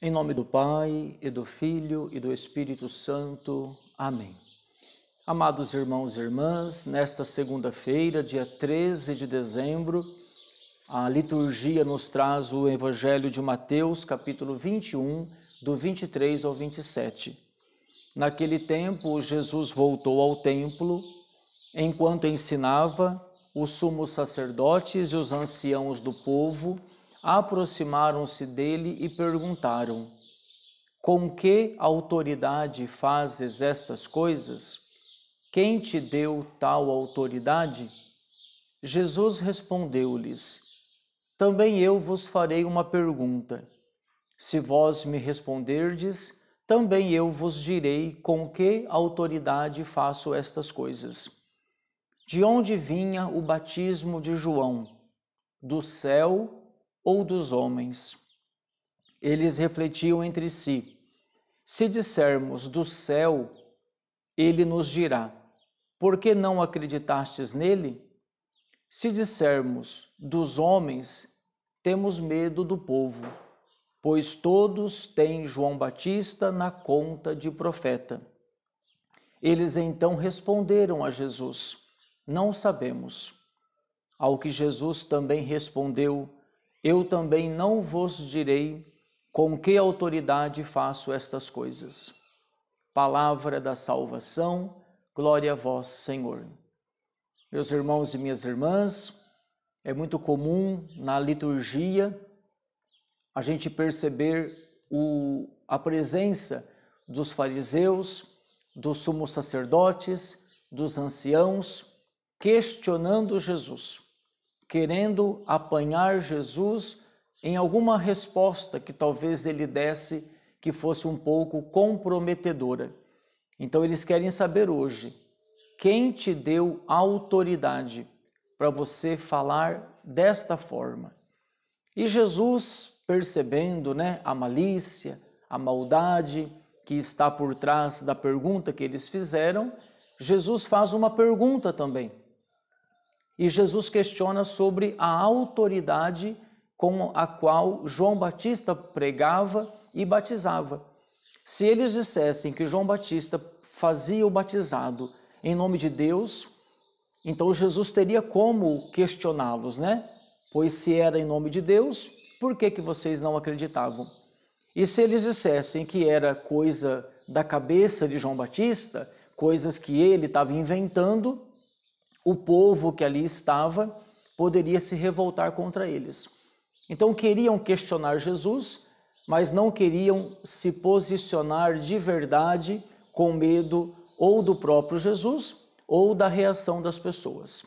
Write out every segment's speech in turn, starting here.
Em nome do Pai, e do Filho, e do Espírito Santo. Amém. Amados irmãos e irmãs, nesta segunda-feira, dia 13 de dezembro, a liturgia nos traz o Evangelho de Mateus, capítulo 21, do 23 ao 27. Naquele tempo, Jesus voltou ao templo. Enquanto ensinava, os sumos sacerdotes e os anciãos do povo aproximaram-se dele e perguntaram: com que autoridade fazes estas coisas? Quem te deu tal autoridade? Jesus respondeu-lhes: também eu vos farei uma pergunta. Se vós me responderdes, também eu vos direi com que autoridade faço estas coisas. De onde vinha o batismo de João? Do céu ou dos homens? Eles refletiam entre si: se dissermos do céu, ele nos dirá: por que não acreditastes nele? Se dissermos dos homens, temos medo do povo, pois todos têm João Batista na conta de profeta. Eles então responderam a Jesus: não sabemos. Ao que Jesus também respondeu: eu também não vos direi com que autoridade faço estas coisas. Palavra da salvação, glória a vós, Senhor. Meus irmãos e minhas irmãs, é muito comum na liturgia a gente perceber a presença dos fariseus, dos sumos sacerdotes, dos anciãos, questionando Jesus, querendo apanhar Jesus em alguma resposta que talvez ele desse que fosse um pouco comprometedora. Então eles querem saber hoje: quem te deu autoridade para você falar desta forma? E Jesus, percebendo, a malícia, a maldade que está por trás da pergunta que eles fizeram, Jesus faz uma pergunta também. E Jesus questiona sobre a autoridade com a qual João Batista pregava e batizava. Se eles dissessem que João Batista fazia o batizado em nome de Deus, então Jesus teria como questioná-los, Pois se era em nome de Deus, por que vocês não acreditavam? E se eles dissessem que era coisa da cabeça de João Batista, coisas que ele estava inventando, o povo que ali estava poderia se revoltar contra eles. Então queriam questionar Jesus, mas não queriam se posicionar de verdade com medo ou do próprio Jesus ou da reação das pessoas.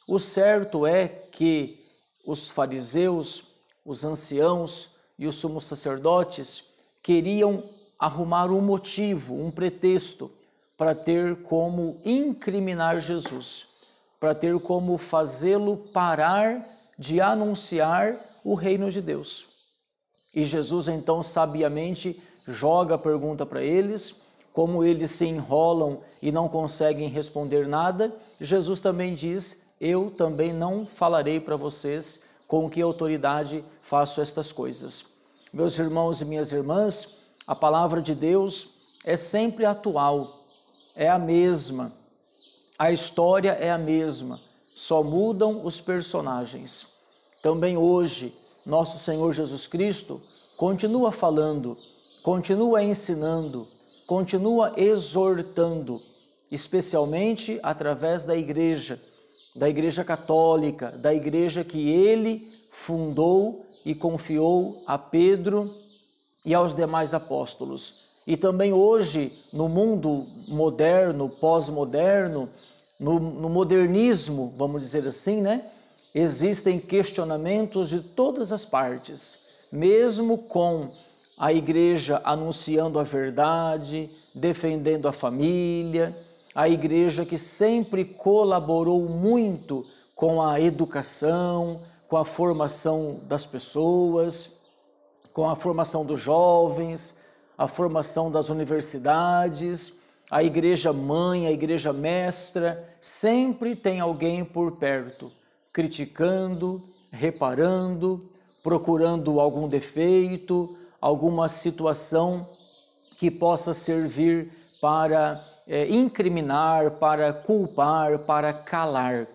O certo é que os fariseus, os anciãos e os sumos sacerdotes queriam arrumar um motivo, um pretexto para ter como incriminar Jesus, para ter como fazê-lo parar de anunciar o reino de Deus. E Jesus então sabiamente joga a pergunta para eles. Como eles se enrolam e não conseguem responder nada, Jesus também diz: eu também não falarei para vocês com que autoridade faço estas coisas. Meus irmãos e minhas irmãs, a palavra de Deus é sempre atual, é a mesma. A história é a mesma, só mudam os personagens. Também hoje, nosso Senhor Jesus Cristo continua falando, continua ensinando, continua exortando, especialmente através da Igreja Católica, da Igreja que Ele fundou e confiou a Pedro e aos demais apóstolos. E também hoje, no mundo moderno, pós-moderno, no modernismo, vamos dizer assim, existem questionamentos de todas as partes, mesmo com a igreja anunciando a verdade, defendendo a família, a igreja que sempre colaborou muito com a educação, com a formação das pessoas, com a formação dos jovens, a formação das universidades, a igreja mãe, a igreja mestra, sempre tem alguém por perto, criticando, reparando, procurando algum defeito, alguma situação que possa servir para incriminar, para culpar, para calar.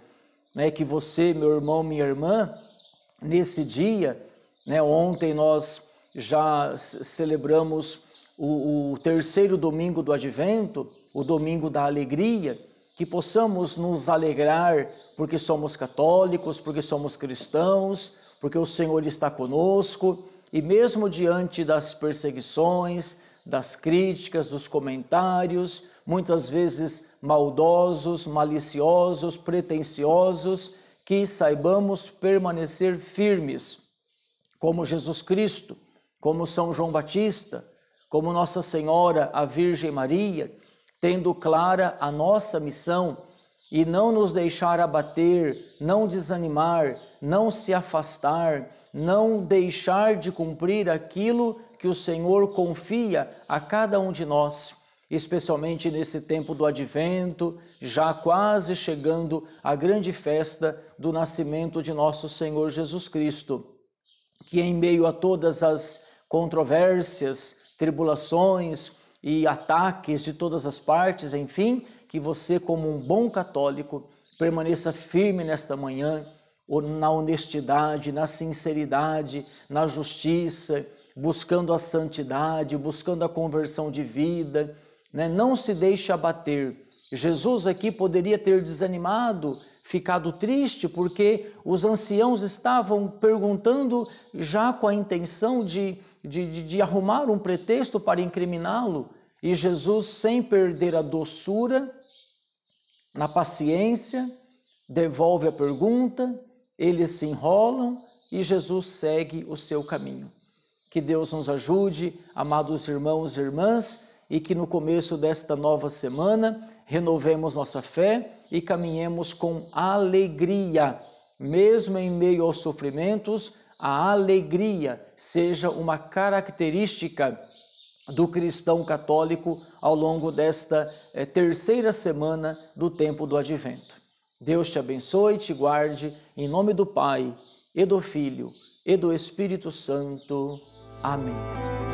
Né? Que você, meu irmão, minha irmã, nesse dia, né, ontem nós já celebramos o terceiro domingo do Advento, o domingo da alegria, que possamos nos alegrar porque somos católicos, porque somos cristãos, porque o Senhor está conosco, e mesmo diante das perseguições, das críticas, dos comentários, muitas vezes maldosos, maliciosos, pretensiosos, que saibamos permanecer firmes, como Jesus Cristo, como São João Batista, como Nossa Senhora, a Virgem Maria, tendo clara a nossa missão e não nos deixar abater, não desanimar, não se afastar, não deixar de cumprir aquilo que o Senhor confia a cada um de nós, especialmente nesse tempo do Advento, já quase chegando à grande festa do nascimento de nosso Senhor Jesus Cristo, que em meio a todas as controvérsias, tribulações e ataques de todas as partes, enfim, que você, como um bom católico, permaneça firme nesta manhã, na honestidade, na sinceridade, na justiça, buscando a santidade, buscando a conversão de vida, né? Não se deixe abater. Jesus aqui poderia ter desanimado, ficado triste, porque os anciãos estavam perguntando já com a intenção de arrumar um pretexto para incriminá-lo. E Jesus, sem perder a doçura, na paciência, devolve a pergunta, eles se enrolam e Jesus segue o seu caminho. Que Deus nos ajude, amados irmãos e irmãs, e que no começo desta nova semana renovemos nossa fé e caminhemos com alegria, mesmo em meio aos sofrimentos. A alegria seja uma característica do cristão católico ao longo desta terceira semana do tempo do Advento. Deus te abençoe e te guarde, em nome do Pai, e do Filho, e do Espírito Santo. Amém.